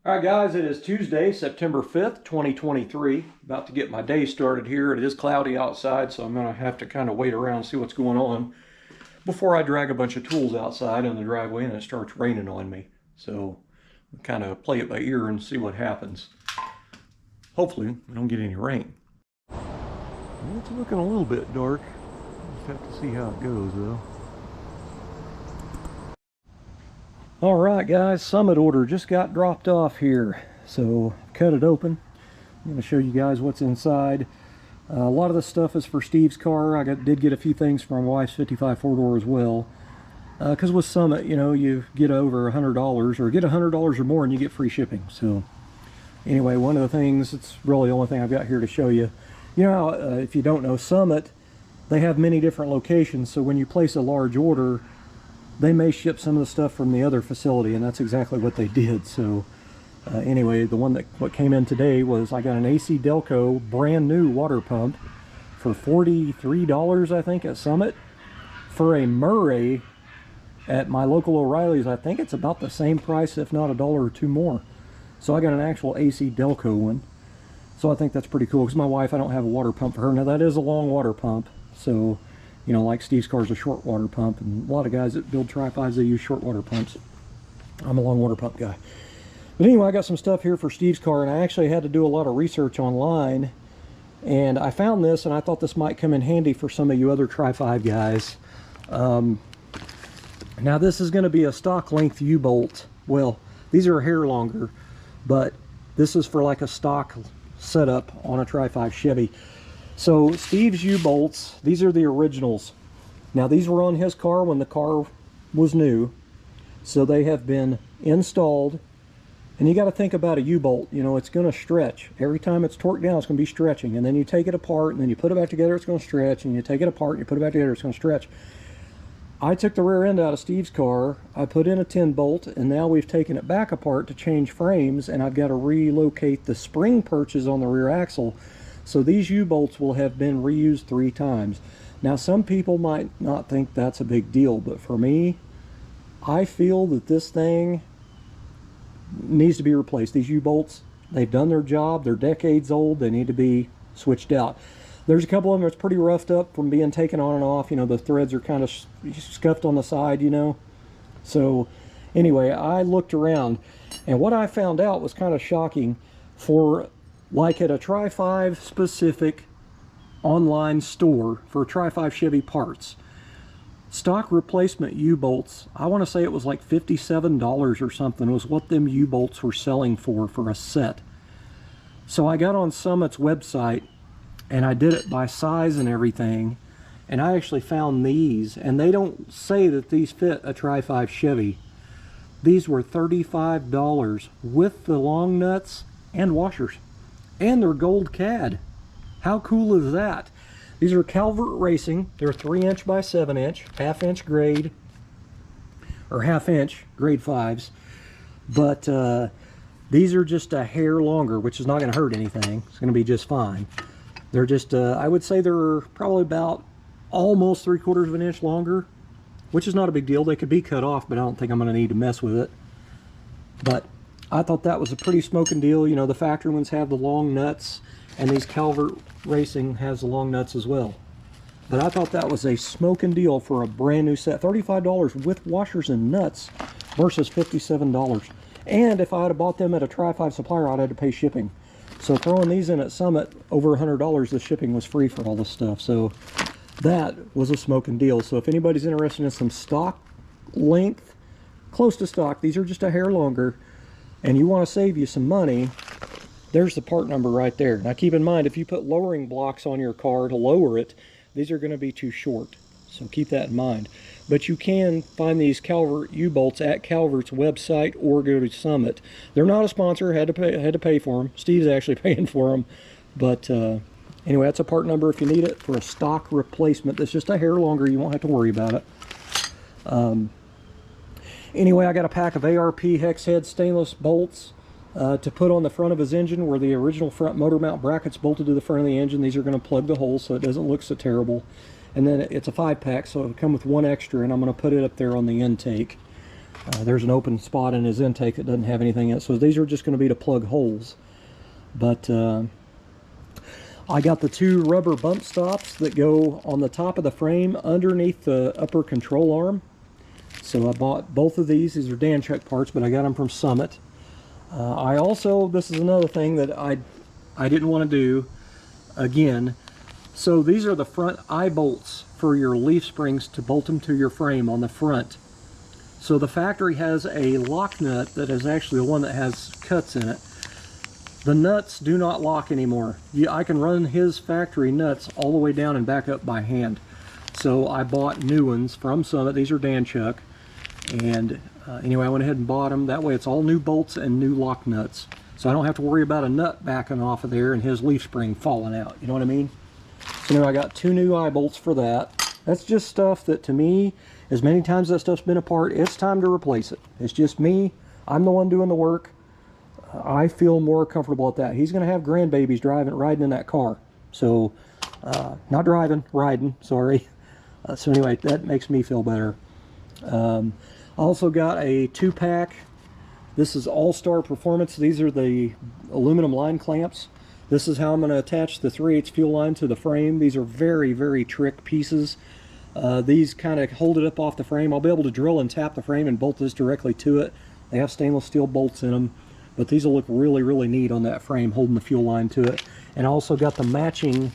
All right, guys, it is Tuesday, September 5th, 2023. About to get my day started here. It is cloudy outside, so I'm going to have to kind of wait around and see what's going on before I drag a bunch of tools outside in the driveway and it starts raining on me. So kind of play it by ear and see what happens. Hopefully, we don't get any rain. It's looking a little bit dark. Just have to see how it goes, though. All right, guys, Summit order just got dropped off here. So cut it open. I'm going to show you guys what's inside. A lot of the stuff is for Steve's car. I did get a few things from my wife's 55 four-door as well. Because with Summit, you know, you get over $100 or get $100 or more and you get free shipping. So anyway, one of the things, it's really the only thing I've got here to show you. You know, if you don't know, Summit, they have many different locations. So when you place a large order, they may ship some of the stuff from the other facility, and that's exactly what they did. So anyway, what came in today was I got an AC Delco brand new water pump for $43, I think, at Summit. For a Murray at my local O'Reilly's, I think it's about the same price, if not $1 or $2 more. So I got an actual AC Delco one. So I think that's pretty cool, because my wife, I don't have a water pump for her. Now that is a long water pump, so you know, like Steve's car is a short water pump, and a lot of guys that build Tri-5s, they use short water pumps. I'm a long water pump guy. But anyway, I got some stuff here for Steve's car, and I actually had to do a lot of research online, and I found this, and I thought this might come in handy for some of you other Tri-5 guys. Now this is going to be a stock length U-bolt. Well, these are a hair longer, but this is for like a stock setup on a Tri-5 Chevy. So Steve's U-bolts, these are the originals. Now these were on his car when the car was new, so they have been installed. And you got to think about a U-bolt, you know, it's going to stretch. Every time it's torqued down, it's going to be stretching. And then you take it apart, and then you put it back together, it's going to stretch. And you take it apart, and you put it back together, it's going to stretch. I took the rear end out of Steve's car, I put in a 10 bolt, and now we've taken it back apart to change frames, and I've got to relocate the spring perches on the rear axle. So these U-bolts will have been reused 3 times. Now some people might not think that's a big deal, but for me, I feel that this thing needs to be replaced. These U-bolts, they've done their job, they're decades old, they need to be switched out. There's a couple of them that's pretty roughed up from being taken on and off. You know, the threads are kind of scuffed on the side, you know. So anyway, I looked around, and what I found out was kind of shocking. For like at a Tri-5 specific online store for Tri-5 Chevy parts, stock replacement U-bolts, I want to say it was like $57 or something was what them U-bolts were selling for a set. So I got on Summit's website and I did it by size and everything, and I actually found these, and they don't say that these fit a Tri-5 Chevy. These were $35 with the long nuts and washers. And they're gold cad. How cool is that? These are Calvert Racing. They're 3" by 7" half-inch grade, or half-inch grade 5s. But these are just a hair longer, which is not going to hurt anything. It's going to be just fine. They're just, I would say they're probably about almost 3/4 of an inch longer, which is not a big deal. They could be cut off, but I don't think I'm going to need to mess with it. But I thought that was a pretty smoking deal. You know, the factory ones have the long nuts, and these Calvert Racing has the long nuts as well. But I thought that was a smoking deal for a brand new set. $35 with washers and nuts versus $57. And if I had bought them at a Tri-5 supplier, I'd have to pay shipping. So throwing these in at Summit, over $100, the shipping was free for all this stuff. So that was a smoking deal. So if anybody's interested in some stock length, close to stock, these are just a hair longer, and you want to save you some money, there's the part number right there. Now keep in mind, if you put lowering blocks on your car to lower it, these are going to be too short. So keep that in mind. But you can find these Calvert U-bolts at Calvert's website or go to Summit. They're not a sponsor, had to pay for them. Steve's actually paying for them. But anyway, that's a part number if you need it for a stock replacement. That's just a hair longer. You won't have to worry about it. Anyway, I got a pack of ARP hex head stainless bolts to put on the front of his engine where the original front motor mount bracket's bolted to the front of the engine. These are going to plug the holes so it doesn't look so terrible. And then it's a 5-pack, so it'll come with one extra, and I'm going to put it up there on the intake. There's an open spot in his intake that doesn't have anything in it, so these are just going to be to plug holes. But I got the 2 rubber bump stops that go on the top of the frame underneath the upper control arm. So I bought both of these. These are Danchuck parts, but I got them from Summit. I also, this is another thing that I didn't want to do again. So these are the front eye bolts for your leaf springs to bolt them to your frame on the front. So the factory has a lock nut that is actually the one that has cuts in it. The nuts do not lock anymore. I can run his factory nuts all the way down and back up by hand. So I bought new ones from Summit. These are Danchuck. And anyway, I went ahead and bought them. That way it's all new bolts and new lock nuts. So I don't have to worry about a nut backing off of there and his leaf spring falling out. You know what I mean? So now I got 2 new eye bolts for that. That's just stuff that, to me, as many times that stuff's been apart, it's time to replace it. It's just me. I'm the one doing the work. I feel more comfortable at that. He's going to have grandbabies riding in that car. So, not driving, riding, sorry. So anyway, that makes me feel better. I also got a 2-pack. This is All-Star Performance. These are the aluminum line clamps. This is how I'm going to attach the 3/8 fuel line to the frame. These are very, very trick pieces. These kind of hold it up off the frame. I'll be able to drill and tap the frame and bolt this directly to it. They have stainless steel bolts in them, but these will look really, really neat on that frame holding the fuel line to it. And I also got the matching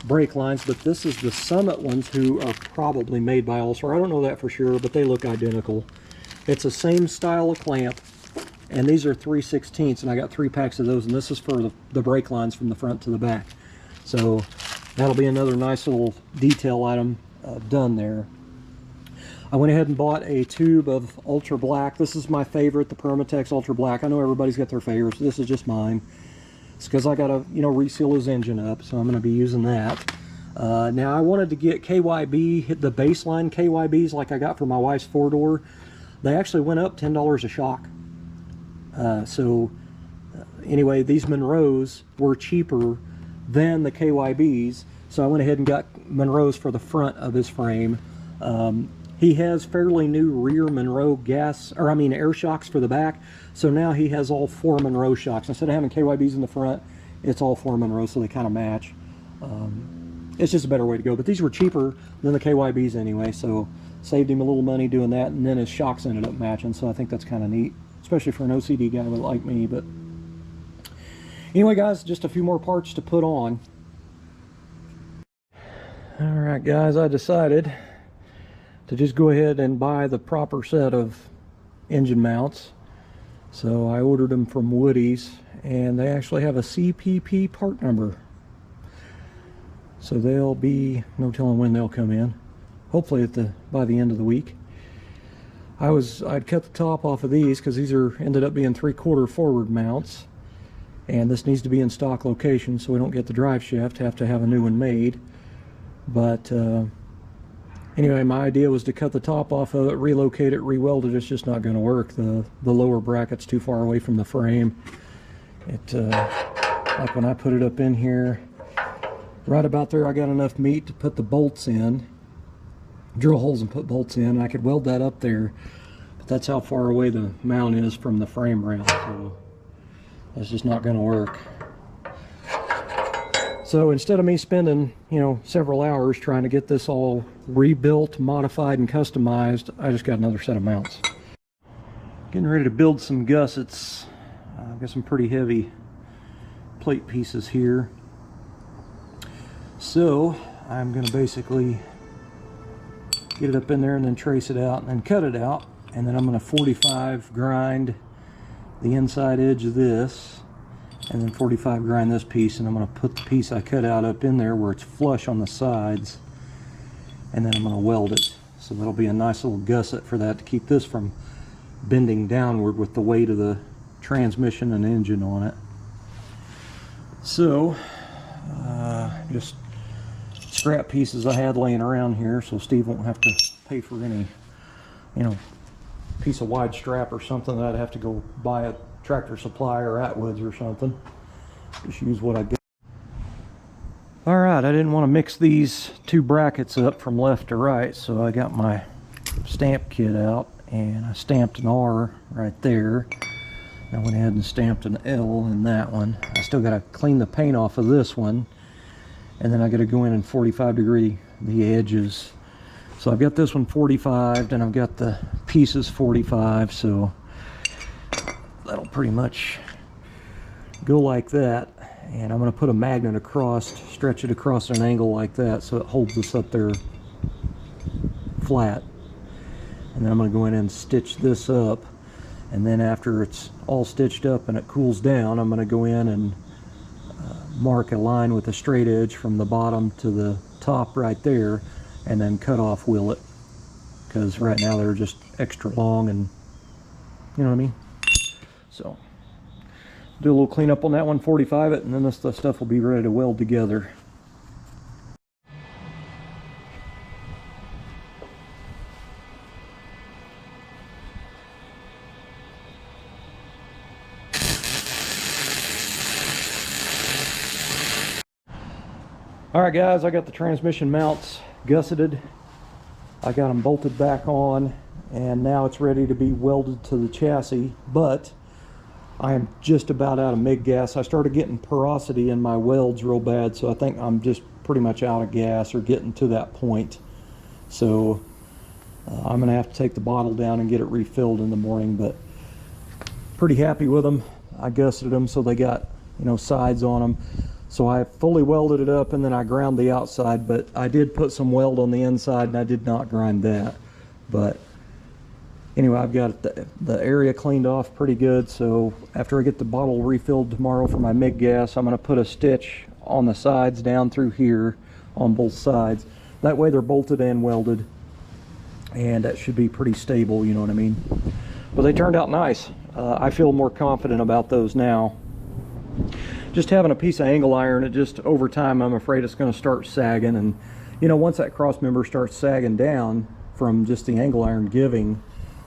brake lines, but this is the Summit ones, who are probably made by All-Star. I don't know that for sure, but they look identical. It's the same style of clamp, and these are 3/16, and I got 3 packs of those, and this is for the brake lines from the front to the back. So that'll be another nice little detail item done there. I went ahead and bought a tube of Ultra Black. This is my favorite, the Permatex Ultra Black. I know everybody's got their favorites. This is just mine. It's because I got to, reseal his engine up, so I'm going to be using that. Now, I wanted to get KYB, hit the baseline KYBs like I got for my wife's 4-door. They actually went up $10 a shock. Anyway, these Monroes were cheaper than the KYBs, so I went ahead and got Monroes for the front of his frame. He has fairly new rear Monroe air shocks for the back, so now he has all 4 Monroe shocks. Instead of having KYBs in the front, it's all 4 Monroe, so they kind of match. It's just a better way to go, but these were cheaper than the KYBs anyway, so saved him a little money doing that, and then his shocks ended up matching, so I think that's kind of neat, especially for an OCD guy like me. But anyway, guys, just a few more parts to put on. Alright guys, I decided to just go ahead and buy the proper set of engine mounts. So I ordered them from Woody's, and they actually have a CPP part number. So they'll be, no telling when they'll come in. Hopefully by the end of the week. I'd cut the top off of these because these ended up being 3/4 forward mounts. And this needs to be in stock location so we don't get the drive shaft, have to have a new one made. But anyway, my idea was to cut the top off of it, relocate it, re-weld it. It's just not going to work. The lower bracket's too far away from the frame. Like when I put it up in here, right about there I got enough meat to put the bolts in, drill holes and put bolts in. I could weld that up there, but that's how far away the mount is from the frame rail, so that's just not going to work. So instead of me spending, several hours trying to get this all rebuilt, modified, and customized, I just got another set of mounts. Getting ready to build some gussets. I've got some pretty heavy plate pieces here. So I'm going to basically get it up in there and then trace it out and then cut it out. And then I'm going to 45 grind the inside edge of this, and then 45 grind this piece, and I'm going to put the piece I cut out up in there where it's flush on the sides, and then I'm going to weld it. So that'll be a nice little gusset for that to keep this from bending downward with the weight of the transmission and engine on it. So just scrap pieces I had laying around here, so Steve won't have to pay for any, piece of wide strap or something that I'd have to go buy at Tractor Supply or Atwoods or something. Just use what I got. Alright, I didn't want to mix these 2 brackets up from left to right, so I got my stamp kit out, and I stamped an R right there. I went ahead and stamped an L in that one. I still got to clean the paint off of this one, and then I got to go in and 45 degree the edges. So I've got this one 45, and I've got the pieces 45, so that'll pretty much go like that. And I'm going to put a magnet across, stretch it across at an angle like that so it holds this up there flat. And then I'm going to go in and stitch this up, and then after it's all stitched up and it cools down, I'm going to go in and mark a line with a straight edge from the bottom to the top right there, and then cut off wheel it, because right now they're just extra long, and you know what I mean. So do a little cleanup on that one, 45 it, and then this stuff will be ready to weld together. Alright guys, I got the transmission mounts gusseted. I got them bolted back on, and now it's ready to be welded to the chassis, but I am just about out of MIG gas. I started getting porosity in my welds real bad, so I think I'm just pretty much out of gas, or getting to that point. So I'm going to have to take the bottle down and get it refilled in the morning, but pretty happy with them. I gusseted them so they got, you know, sides on them. So I fully welded it up, and then I ground the outside, but I did put some weld on the inside, and I did not grind that. But anyway, I've got the area cleaned off pretty good, so after I get the bottle refilled tomorrow for my MIG gas, I'm going to put a stitch on the sides down through here on both sides. That way they're bolted and welded, and that should be pretty stable, you know what I mean. But they turned out nice. I feel more confident about those now. Just having a piece of angle iron, it just, over time, I'm afraid it's going to start sagging, and you know, once that cross member starts sagging down from just the angle iron giving,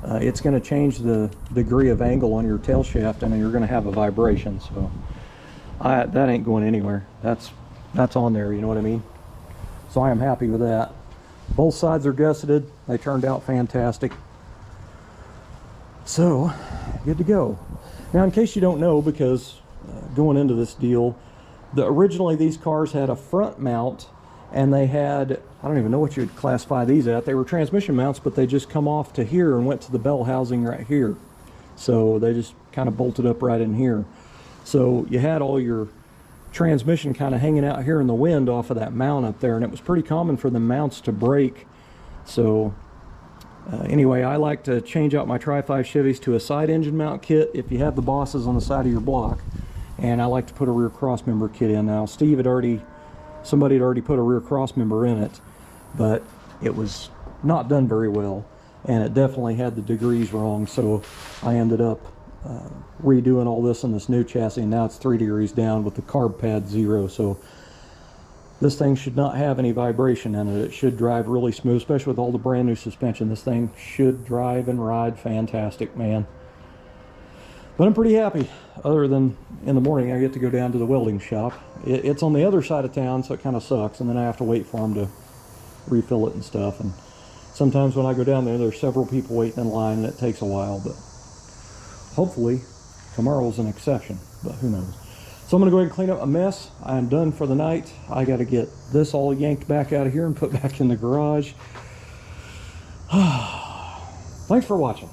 it's going to change the degree of angle on your tail shaft, and you're going to have a vibration. So that ain't going anywhere. That's on there, you know what I mean. So I am happy with that. Both sides are gusseted. They turned out fantastic. So good to go. Now, in case you don't know, because going into this deal, originally these cars had a front mount, and they had, I don't even know what you would classify these at. They were transmission mounts, but they just come off to here and went to the bell housing right here. So they just kind of bolted up right in here. So you had all your transmission kind of hanging out here in the wind off of that mount up there, and it was pretty common for the mounts to break. So anyway, I like to change out my Tri-5 Chevys to a side engine mount kit if you have the bosses on the side of your block. And I like to put a rear crossmember kit in. Now, somebody had already put a rear crossmember in it, but it was not done very well, and it definitely had the degrees wrong. So I ended up redoing all this on this new chassis, and now it's 3 degrees down with the carb pad 0. So this thing should not have any vibration in it. It should drive really smooth, especially with all the brand new suspension. This thing should drive and ride fantastic, man. But I'm pretty happy, other than in the morning I get to go down to the welding shop. It's on the other side of town, so it kind of sucks, and then I have to wait for them to refill it and stuff. And sometimes when I go down there, there's several people waiting in line, and it takes a while, but hopefully tomorrow's an exception, but who knows. So I'm going to go ahead and clean up a mess. I am done for the night. I got to get this all yanked back out of here and put back in the garage. Thanks for watching.